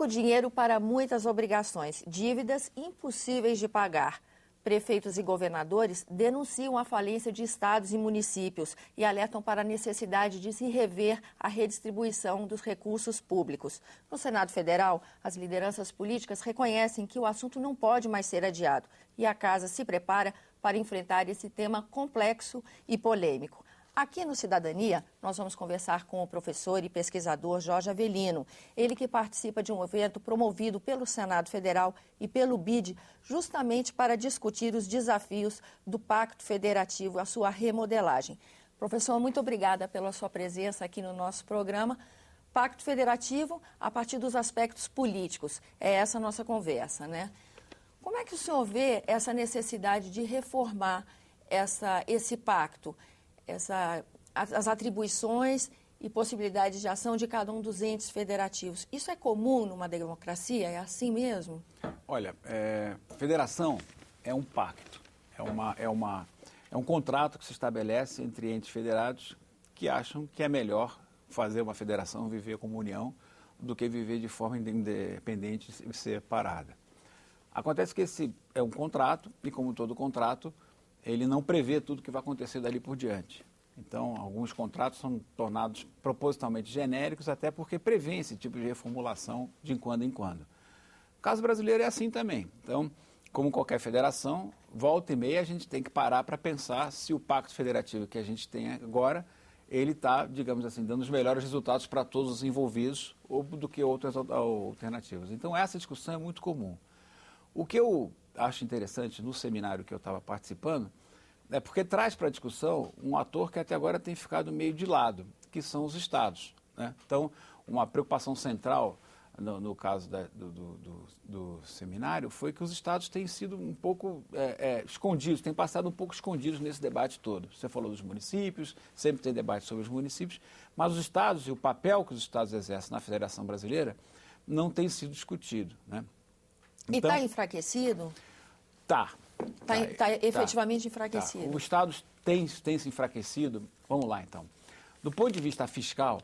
Pouco dinheiro para muitas obrigações, dívidas impossíveis de pagar. Prefeitos e governadores denunciam a falência de estados e municípios e alertam para a necessidade de se rever a redistribuição dos recursos públicos. No Senado Federal, as lideranças políticas reconhecem que o assunto não pode mais ser adiado e a Casa se prepara para enfrentar esse tema complexo e polêmico. Aqui no Cidadania, nós vamos conversar com o professor e pesquisador Jorge Avelino, ele que participa de um evento promovido pelo Senado Federal e pelo BID, justamente para discutir os desafios do Pacto Federativo e a sua remodelagem. Professor, muito obrigada pela sua presença aqui no nosso programa. Pacto Federativo a partir dos aspectos políticos, é essa a nossa conversa, né? Como é que o senhor vê essa necessidade de reformar esse pacto? As atribuições e possibilidades de ação de cada um dos entes federativos. Isso é comum numa democracia? É assim mesmo? Olha, federação é um pacto, é um contrato que se estabelece entre entes federados que acham que é melhor fazer uma federação, viver como união, do que viver de forma independente e separada. Acontece que esse é um contrato e, como todo contrato, ele não prevê tudo o que vai acontecer dali por diante. Então, alguns contratos são tornados propositalmente genéricos, até porque prevêem esse tipo de reformulação de quando em quando. O caso brasileiro é assim também. Então, como qualquer federação, volta e meia a gente tem que parar para pensar se o pacto federativo que a gente tem agora, ele está, digamos assim, dando os melhores resultados para todos os envolvidos ou do que outras alternativas. Então, essa discussão é muito comum. O que eu acho interessante no seminário que eu estava participando é porque traz para a discussão um ator que até agora tem ficado meio de lado, que são os estados, né? Então, uma preocupação central no caso do seminário foi que os estados têm sido um pouco escondidos, têm passado um pouco escondidos nesse debate todo. Você falou dos municípios, sempre tem debate sobre os municípios, mas os estados e o papel que os estados exercem na Federação Brasileira não tem sido discutido, né? E está enfraquecido? Está efetivamente enfraquecido. Os estados têm se enfraquecido. Vamos lá, então. Do ponto de vista fiscal,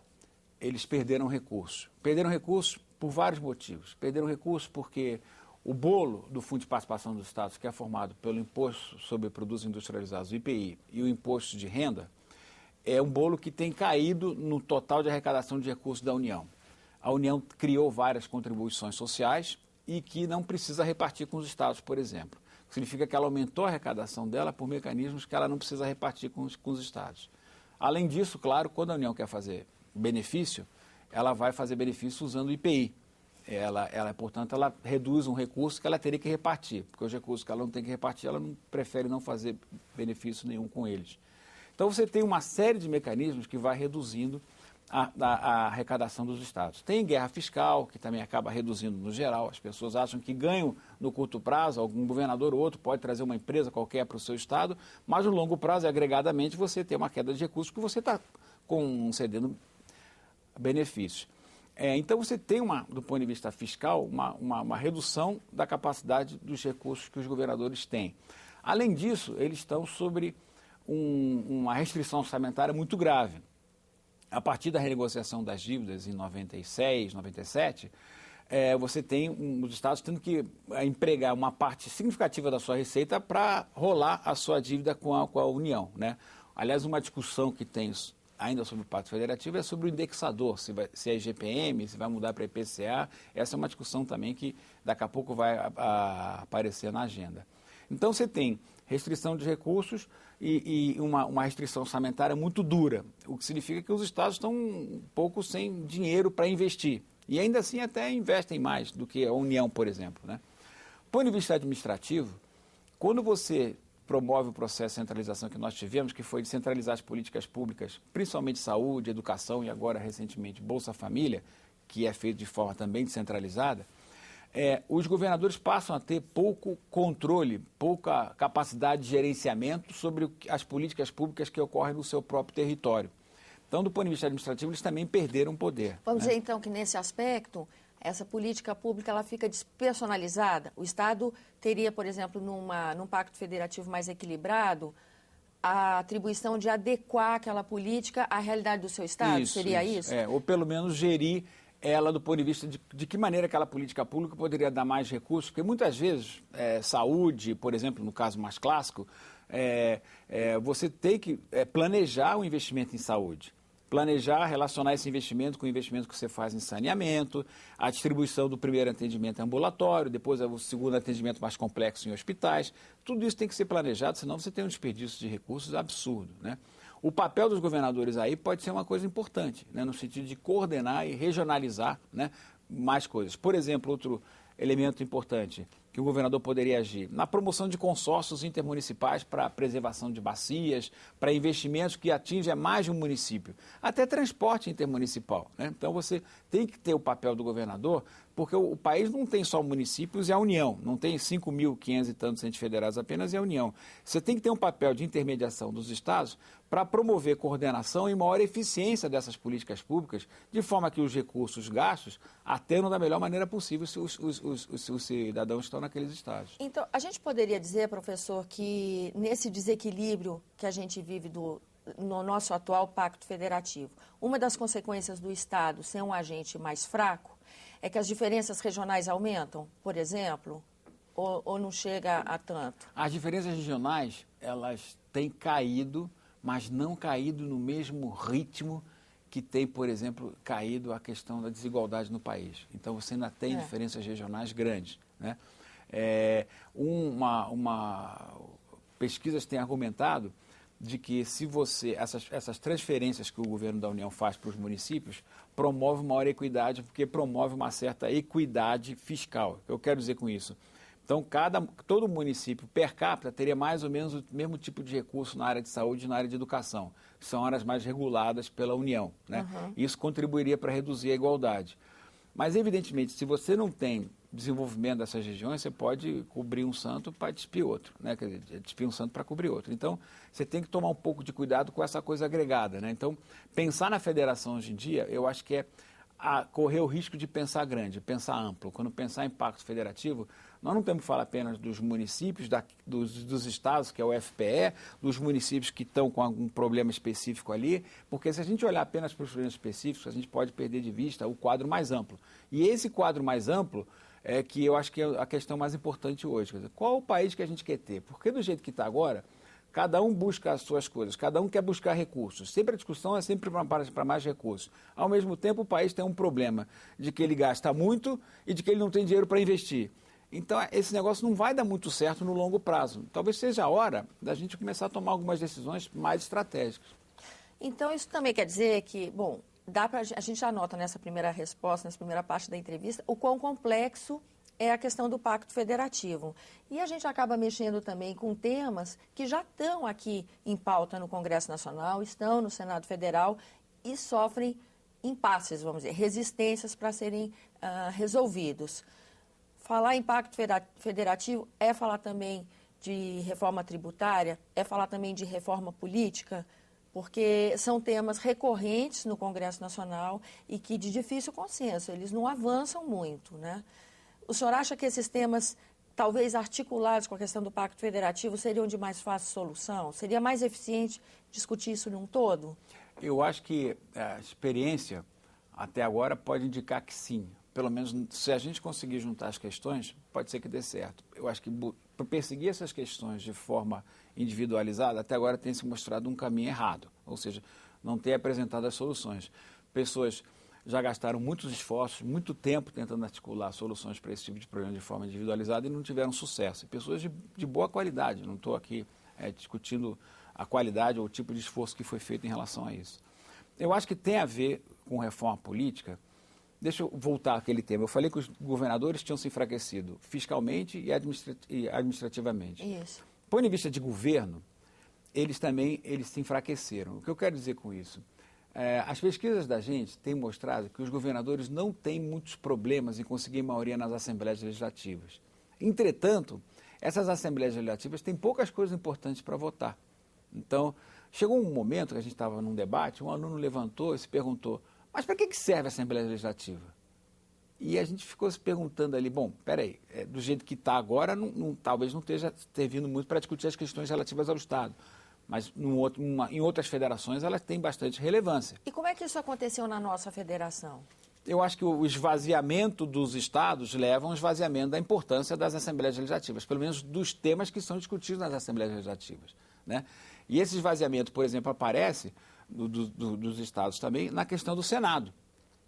eles perderam recursos. Perderam recursos por vários motivos. Perderam recursos porque o bolo do Fundo de Participação dos Estados, que é formado pelo Imposto sobre Produtos Industrializados, o IPI, e o Imposto de Renda, é um bolo que tem caído no total de arrecadação de recursos da União. A União criou várias contribuições sociais e que não precisa repartir com os estados, por exemplo. Significa que ela aumentou a arrecadação dela por mecanismos que ela não precisa repartir com os estados. Além disso, claro, quando a União quer fazer benefício, ela vai fazer benefício usando o IPI. Portanto, ela reduz um recurso que ela teria que repartir, porque os recursos que ela não tem que repartir, ela prefere não fazer benefício nenhum com eles. Então, você tem uma série de mecanismos que vai reduzindo a arrecadação dos estados. Tem guerra fiscal, que também acaba reduzindo no geral. As pessoas acham que ganham no curto prazo, algum governador ou outro pode trazer uma empresa qualquer para o seu estado, mas no longo prazo, agregadamente, você tem uma queda de recursos porque você está concedendo benefícios. Então, você tem, do ponto de vista fiscal, uma redução da capacidade dos recursos que os governadores têm. Além disso, eles estão sobre uma restrição orçamentária muito grave. A partir da renegociação das dívidas em 96, 97, você tem os estados tendo que empregar uma parte significativa da sua receita para rolar a sua dívida com a União, né? Aliás, uma discussão que tem ainda sobre o Pacto Federativo é sobre o indexador, se é IGPM, se vai mudar para IPCA. Essa é uma discussão também que daqui a pouco vai aparecer na agenda. Então, você tem restrição de recursos e uma restrição orçamentária muito dura, o que significa que os estados estão um pouco sem dinheiro para investir. E ainda assim até investem mais do que a União, por exemplo, né? Do ponto de vista administrativo, quando você promove o processo de centralização que nós tivemos, que foi de centralizar as políticas públicas, principalmente saúde, educação e agora recentemente Bolsa Família, que é feito de forma também descentralizada, os governadores passam a ter pouco controle, pouca capacidade de gerenciamento sobre as políticas públicas que ocorrem no seu próprio território. Então, do ponto de vista administrativo, eles também perderam poder. Vamos dizer, então, que nesse aspecto, essa política pública ela fica despersonalizada. O Estado teria, por exemplo, num pacto federativo mais equilibrado, a atribuição de adequar aquela política à realidade do seu Estado? Seria isso? Ou pelo menos gerir ela do ponto de vista de que maneira aquela política pública poderia dar mais recursos, porque muitas vezes, saúde, por exemplo, no caso mais clássico, você tem que planejar o investimento em saúde. Planejar, relacionar esse investimento com o investimento que você faz em saneamento, a distribuição do primeiro atendimento ambulatório, depois o segundo atendimento mais complexo em hospitais. Tudo isso tem que ser planejado, senão você tem um desperdício de recursos absurdo, né? O papel dos governadores aí pode ser uma coisa importante, né, no sentido de coordenar e regionalizar, né, mais coisas. Por exemplo, outro elemento importante que o governador poderia agir na promoção de consórcios intermunicipais para a preservação de bacias, para investimentos que atingem mais de um município, até transporte intermunicipal, né? Então você tem que ter o papel do governador, porque o país não tem só municípios e a União, não tem 5.500 e tantos entes federados apenas e a União. Você tem que ter um papel de intermediação dos estados para promover coordenação e maior eficiência dessas políticas públicas, de forma que os recursos gastos atendam da melhor maneira possível se os cidadãos estão naqueles estados. Então, a gente poderia dizer, professor, que nesse desequilíbrio que a gente vive no nosso atual pacto federativo, uma das consequências do Estado ser um agente mais fraco é que as diferenças regionais aumentam, por exemplo, ou não chega a tanto? As diferenças regionais, elas têm caído, mas não caído no mesmo ritmo que tem, por exemplo, caído a questão da desigualdade no país. Então, você ainda tem diferenças regionais grandes, né? Pesquisas têm argumentado de que se você, essas transferências que o governo da União faz para os municípios, promove maior equidade, porque promove uma certa equidade fiscal. Eu quero dizer com isso. Então, todo município, per capita, teria mais ou menos o mesmo tipo de recurso na área de saúde e na área de educação, que são áreas mais reguladas pela União, né? Isso contribuiria para reduzir a igualdade. Mas, evidentemente, se você não tem desenvolvimento dessas regiões, você pode cobrir um santo para despir outro, né? Quer dizer, despir um santo para cobrir outro. Então, você tem que tomar um pouco de cuidado com essa coisa agregada, né? Então, pensar na federação hoje em dia, eu acho que é correr o risco de pensar grande, pensar amplo. Quando pensar em pacto federativo, nós não temos que falar apenas dos municípios, dos estados, que é o FPE, dos municípios que estão com algum problema específico ali, porque se a gente olhar apenas para os problemas específicos, a gente pode perder de vista o quadro mais amplo. E esse quadro mais amplo é que eu acho que é a questão mais importante hoje. Quer dizer, qual o país que a gente quer ter? Porque do jeito que está agora, cada um busca as suas coisas, cada um quer buscar recursos. Sempre a discussão é sempre para mais recursos. Ao mesmo tempo, o país tem um problema de que ele gasta muito e de que ele não tem dinheiro para investir. Então, esse negócio não vai dar muito certo no longo prazo. Talvez seja a hora da gente começar a tomar algumas decisões mais estratégicas. Então, isso também quer dizer que, bom, a gente já nota nessa primeira resposta, nessa primeira parte da entrevista, o quão complexo é a questão do Pacto Federativo. E a gente acaba mexendo também com temas que já estão aqui em pauta no Congresso Nacional, estão no Senado Federal e sofrem impasses, vamos dizer, resistências para serem resolvidos. Falar em Pacto Federativo é falar também de reforma tributária, é falar também de reforma política, porque são temas recorrentes no Congresso Nacional e que de difícil consenso, eles não avançam muito, né? O senhor acha que esses temas, talvez articulados com a questão do Pacto Federativo, seriam de mais fácil solução? Seria mais eficiente discutir isso num todo? Eu acho que a experiência, até agora, pode indicar que sim. Pelo menos, se a gente conseguir juntar as questões, pode ser que dê certo. Eu acho que para perseguir essas questões de forma individualizada, até agora tem se mostrado um caminho errado. Ou seja, não ter apresentado as soluções. Pessoas já gastaram muitos esforços, muito tempo tentando articular soluções para esse tipo de problema de forma individualizada e não tiveram sucesso. E pessoas de boa qualidade, não estou aqui discutindo a qualidade ou o tipo de esforço que foi feito em relação a isso. Eu acho que tem a ver com reforma política. Deixa eu voltar àquele tema. Eu falei que os governadores tinham se enfraquecido fiscalmente e administrativamente. Isso. Do ponto de vista de governo, eles se enfraqueceram. O que eu quero dizer com isso? As pesquisas da gente têm mostrado que os governadores não têm muitos problemas em conseguir maioria nas assembleias legislativas. Entretanto, essas assembleias legislativas têm poucas coisas importantes para votar. Então, chegou um momento que a gente estava num debate, um aluno levantou e se perguntou: mas para que serve a Assembleia Legislativa? E a gente ficou se perguntando ali, bom, peraí, do jeito que está agora, talvez não esteja servindo muito para discutir as questões relativas ao Estado. Mas em outras federações elas têm bastante relevância. E como é que isso aconteceu na nossa federação? eu acho que o esvaziamento dos estados leva a um esvaziamento da importância das assembleias legislativas, pelo menos dos temas que são discutidos nas assembleias legislativas, né? E esse esvaziamento, por exemplo, aparece dos estados também na questão do Senado,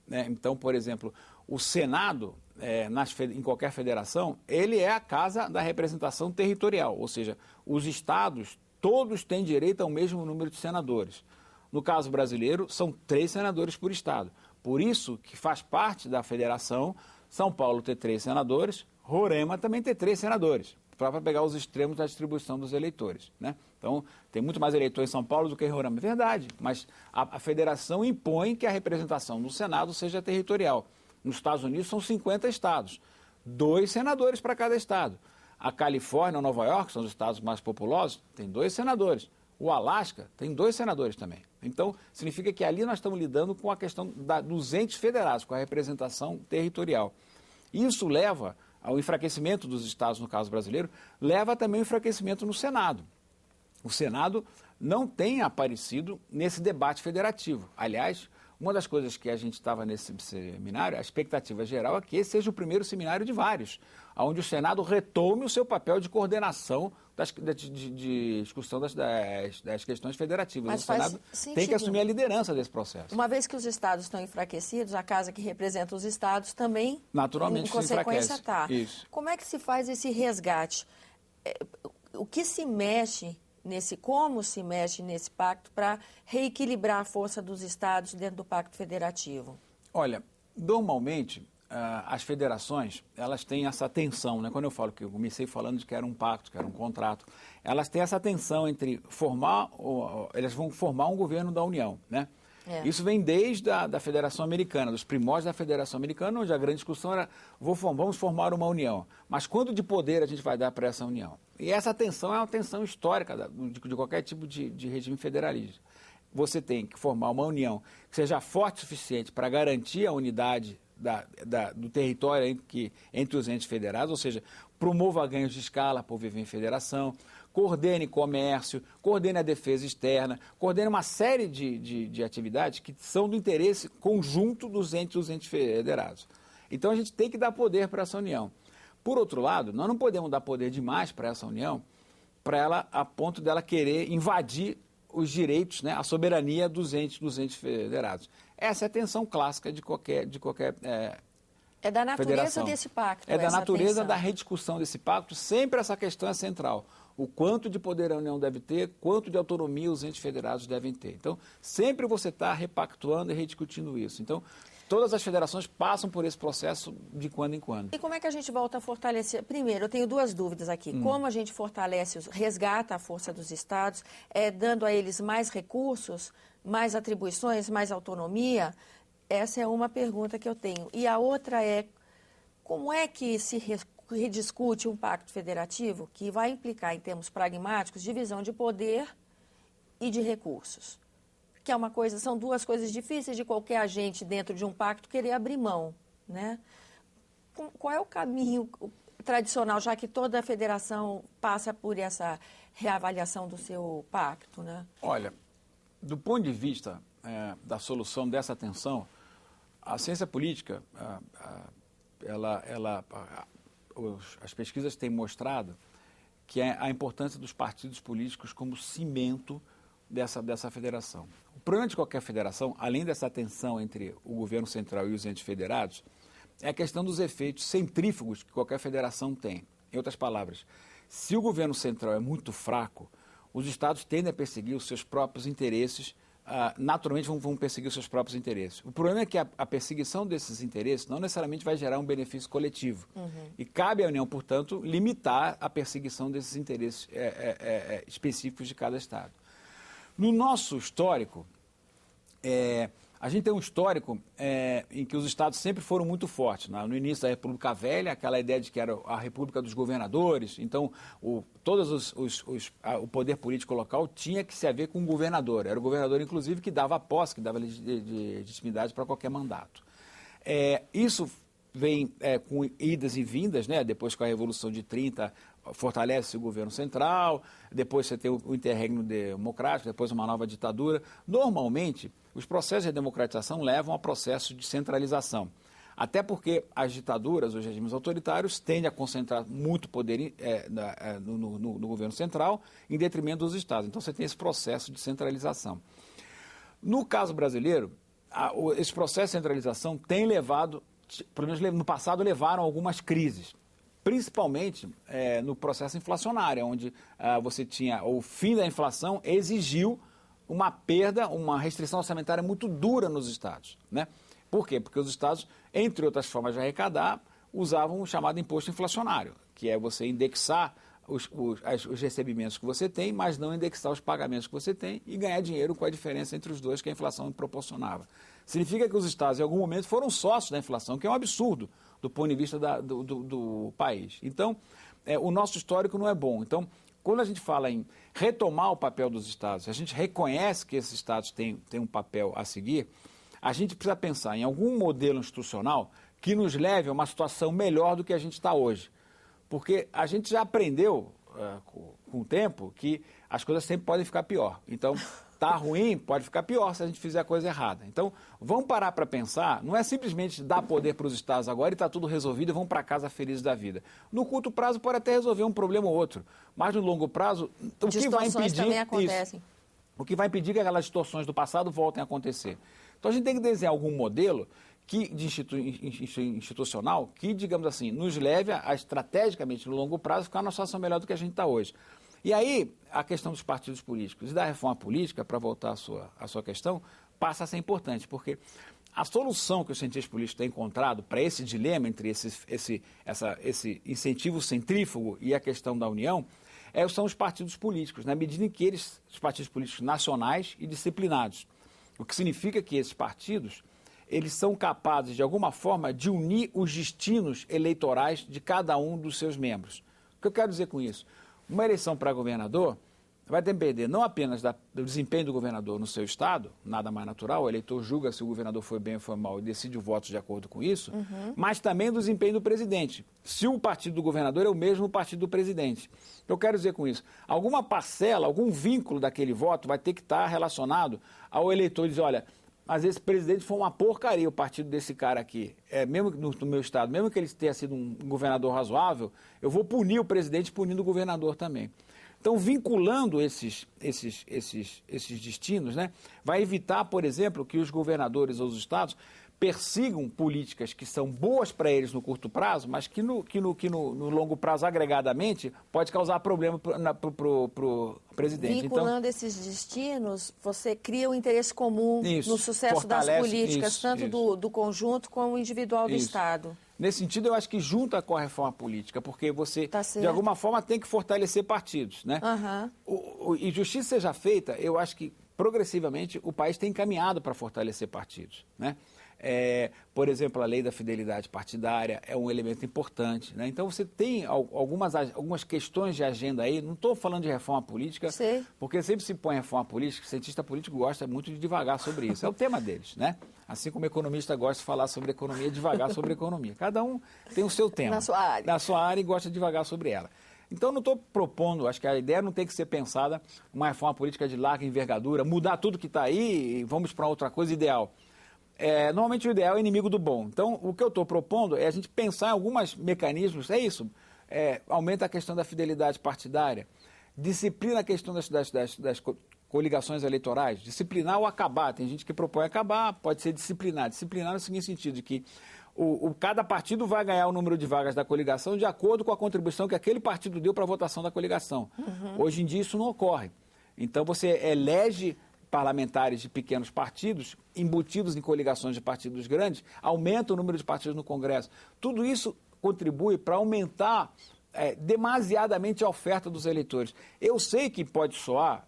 né? Então, por exemplo, o Senado, em qualquer federação, ele é a casa da representação territorial, ou seja, os estados todos têm direito ao mesmo número de senadores. No caso brasileiro, são 3 senadores por estado. Por isso que faz parte da federação São Paulo ter 3 senadores, Roraima também ter 3 senadores, para pegar os extremos da distribuição dos eleitores, né? Então, tem muito mais eleitor em São Paulo do que em Roraima. É verdade, mas a federação impõe que a representação no Senado seja territorial. Nos Estados Unidos são 50 estados, 2 senadores para cada estado. A Califórnia ou Nova York, são os estados mais populosos, tem 2 senadores. O Alasca tem 2 senadores também. Então, significa que ali nós estamos lidando com a questão dos entes federados, com a representação territorial. Isso leva ao enfraquecimento dos estados, no caso brasileiro, leva também ao enfraquecimento no Senado. O Senado não tem aparecido nesse debate federativo. Aliás, uma das coisas que a gente estava nesse seminário, a expectativa geral é que esse seja o primeiro seminário de vários, onde o Senado retome o seu papel de coordenação de discussão das questões federativas. Mas o Senado tem que assumir a liderança desse processo. Uma vez que os estados estão enfraquecidos, a casa que representa os estados também, naturalmente, em consequência, está. Isso. Como é que se faz esse resgate? O que se mexe como se mexe nesse pacto para reequilibrar a força dos estados dentro do pacto federativo? Olha, normalmente as federações, elas têm essa tensão, né? Quando eu falo que eu comecei falando de que era um pacto, que era um contrato, elas têm essa tensão entre elas vão formar um governo da União, né? Isso vem desde a Federação Americana, dos primórdios da Federação Americana, onde a grande discussão era, vamos formar uma união, mas quanto de poder a gente vai dar para essa união? E essa tensão é uma tensão histórica de qualquer tipo de regime federalista. Você tem que formar uma união que seja forte o suficiente para garantir a unidade do território entre os entes federados, ou seja, promova ganhos de escala por viver em federação, coordene comércio, coordene a defesa externa, coordene uma série de atividades que são do interesse conjunto dos entes federados. Então, a gente tem que dar poder para essa união. Por outro lado, nós não podemos dar poder demais para essa união, para ela, a ponto dela querer invadir os direitos, né, a soberania dos entes federados. Essa é a tensão clássica de qualquer é da natureza federação. Desse pacto. É da natureza tensão. Da rediscussão desse pacto, sempre essa questão é central. O quanto de poder a União deve ter, quanto de autonomia os entes federados devem ter. Então, sempre você está repactuando e rediscutindo isso. Então, todas as federações passam por esse processo de quando em quando. E como é que a gente volta a fortalecer? Primeiro, eu tenho 2 dúvidas aqui. Como a gente fortalece, resgata a força dos estados, dando a eles mais recursos, mais atribuições, mais autonomia? Essa é uma pergunta que eu tenho. E a outra é, como é que se rediscute um pacto federativo que vai implicar, em termos pragmáticos, divisão de poder e de recursos? Que são 2 coisas difíceis de qualquer agente dentro de um pacto querer abrir mão, né? Qual é o caminho tradicional, já que toda a federação passa por essa reavaliação do seu pacto, né? Olha, do ponto de vista da solução dessa tensão, a ciência política, as pesquisas têm mostrado que é a importância dos partidos políticos como cimento dessa federação. O problema de qualquer federação, além dessa tensão entre o governo central e os entes federados, é a questão dos efeitos centrífugos que qualquer federação tem. Em outras palavras, se o governo central é muito fraco, os estados tendem a perseguir os seus próprios interesses, naturalmente vão perseguir os seus próprios interesses. O problema é que a perseguição desses interesses não necessariamente vai gerar um benefício coletivo. E cabe à União, portanto, limitar a perseguição desses interesses específicos de cada estado. No nosso histórico, a gente tem um histórico em que os estados sempre foram muito fortes. No início da República Velha, aquela ideia de que era a República dos Governadores, então o poder político local tinha que se haver com o governador. Era o governador, inclusive, que dava posse, que dava legitimidade para qualquer mandato. Isso vem com idas e vindas, né? Depois com a Revolução de 30, fortalece o governo central, depois você tem o interregno democrático, depois uma nova ditadura. Normalmente, os processos de democratização levam a processos de centralização. Até porque as ditaduras, os regimes autoritários, tendem a concentrar muito poder no governo central em detrimento dos estados. Então, você tem esse processo de centralização. No caso brasileiro, esse processo de centralização tem levado, pelo menos no passado, levaram a algumas crises. Principalmente no processo inflacionário, onde você tinha o fim da inflação exigiu uma perda, uma restrição orçamentária muito dura nos estados, né? Por quê? Porque os estados, entre outras formas de arrecadar, usavam o chamado imposto inflacionário, que é você indexar os recebimentos que você tem, mas não indexar os pagamentos que você tem e ganhar dinheiro com a diferença entre os dois que a inflação proporcionava. Significa que os estados, em algum momento, foram sócios da inflação, que é um absurdo do ponto de vista do país. Então, o nosso histórico não é bom. Então, quando a gente fala em retomar o papel dos estados, a gente reconhece que esses estados têm um papel a seguir, a gente precisa pensar em algum modelo institucional que nos leve a uma situação melhor do que a gente está hoje. Porque a gente já aprendeu com o tempo que as coisas sempre podem ficar pior. Então, tá ruim, pode ficar pior se a gente fizer a coisa errada. Então, vamos parar para pensar, não é simplesmente dar poder para os estados agora e está tudo resolvido e vão para casa felizes da vida. No curto prazo pode até resolver um problema ou outro, mas no longo prazo, o que vai impedir também acontecem. Isso, o que vai impedir que aquelas distorções do passado voltem a acontecer. Então, a gente tem que desenhar algum modelo institucional que, digamos assim, nos leve a estrategicamente, no longo prazo, ficar numa situação melhor do que a gente está hoje. E aí, a questão dos partidos políticos e da reforma política, para voltar à sua questão, passa a ser importante, porque a solução que os cientistas políticos têm encontrado para esse dilema entre esse incentivo centrífugo e a questão da união são os partidos políticos, na medida em que os partidos políticos nacionais e disciplinados. O que significa que esses partidos eles são capazes, de alguma forma, de unir os destinos eleitorais de cada um dos seus membros. O que eu quero dizer com isso? Uma eleição para governador vai depender não apenas do desempenho do governador no seu estado, nada mais natural, o eleitor julga se o governador foi bem ou foi mal e decide o voto de acordo com isso, mas também do desempenho do presidente, se o partido do governador é o mesmo partido do presidente. Eu quero dizer com isso, alguma parcela, algum vínculo daquele voto vai ter que estar relacionado ao eleitor dizer, olha, mas esse presidente foi uma porcaria, o partido desse cara aqui. Mesmo no meu estado, mesmo que ele tenha sido um governador razoável, eu vou punir o presidente punindo o governador também. Então, vinculando esses destinos, né, vai evitar, por exemplo, que os governadores ou os estados persigam políticas que são boas para eles no curto prazo, mas que no longo prazo, agregadamente, pode causar problema para o presidente. Vinculando esses destinos, você cria o interesse comum no sucesso das políticas, tanto do conjunto como individual do Estado. Nesse sentido, eu acho que junta com a reforma política, porque você, de alguma forma, tem que fortalecer partidos, né? E justiça seja feita, eu acho que, progressivamente, o país tem caminhado para fortalecer partidos, né? Por exemplo, a lei da fidelidade partidária é um elemento importante, né? Então, você tem algumas questões de agenda aí, não estou falando de reforma política, porque sempre se põe reforma política, o cientista político gosta muito de divagar sobre isso, é o tema deles, né? Assim como o economista gosta de falar sobre economia, divagar sobre economia. Cada um tem o seu tema. Na sua área e gosta de divagar sobre ela. Então, não estou propondo, acho que a ideia não tem que ser pensada uma reforma política de larga envergadura, mudar tudo que está aí e vamos para outra coisa ideal. Normalmente o ideal é inimigo do bom. Então, o que eu estou propondo é a gente pensar em alguns mecanismos, aumenta a questão da fidelidade partidária, disciplina a questão das coligações eleitorais, disciplinar ou acabar. Tem gente que propõe acabar, pode ser disciplinar. Disciplinar no seguinte sentido, de que cada partido vai ganhar o número de vagas da coligação de acordo com a contribuição que aquele partido deu para a votação da coligação. Hoje em dia isso não ocorre. Então você elege parlamentares de pequenos partidos, embutidos em coligações de partidos grandes, aumenta o número de partidos no Congresso. Tudo isso contribui para aumentar demasiadamente a oferta dos eleitores. Eu sei que pode soar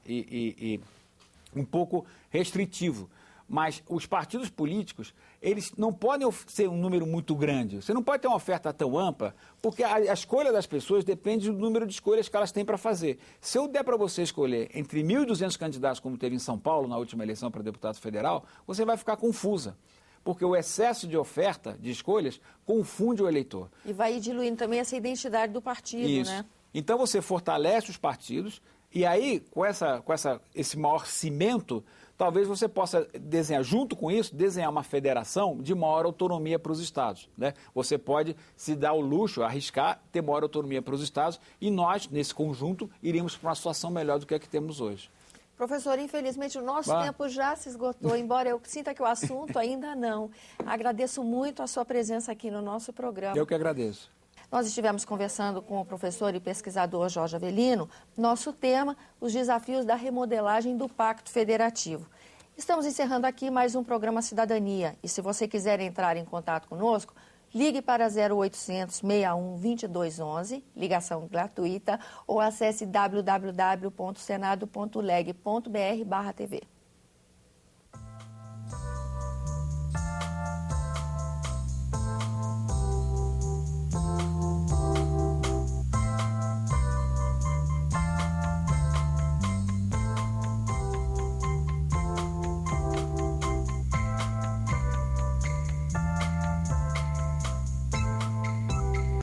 um pouco restritivo, mas os partidos políticos, eles não podem ser um número muito grande. Você não pode ter uma oferta tão ampla, porque a escolha das pessoas depende do número de escolhas que elas têm para fazer. Se eu der para você escolher entre 1.200 candidatos, como teve em São Paulo na última eleição para deputado federal, você vai ficar confusa, porque o excesso de oferta, de escolhas, confunde o eleitor. E vai diluindo também essa identidade do partido, né? Então você fortalece os partidos, e aí, com esse maior cimento, talvez você possa desenhar, junto com isso, desenhar uma federação de maior autonomia para os estados, né? Você pode se dar o luxo, arriscar, ter maior autonomia para os estados e nós, nesse conjunto, iríamos para uma situação melhor do que a que temos hoje. Professor, infelizmente o nosso tempo já se esgotou, embora eu sinta que o assunto ainda não. Agradeço muito a sua presença aqui no nosso programa. Eu que agradeço. Nós estivemos conversando com o professor e pesquisador Jorge Avelino. Nosso tema, os desafios da remodelagem do Pacto Federativo. Estamos encerrando aqui mais um programa Cidadania. E se você quiser entrar em contato conosco, ligue para 0800 61 2211, ligação gratuita, ou acesse www.senado.leg.br/TV.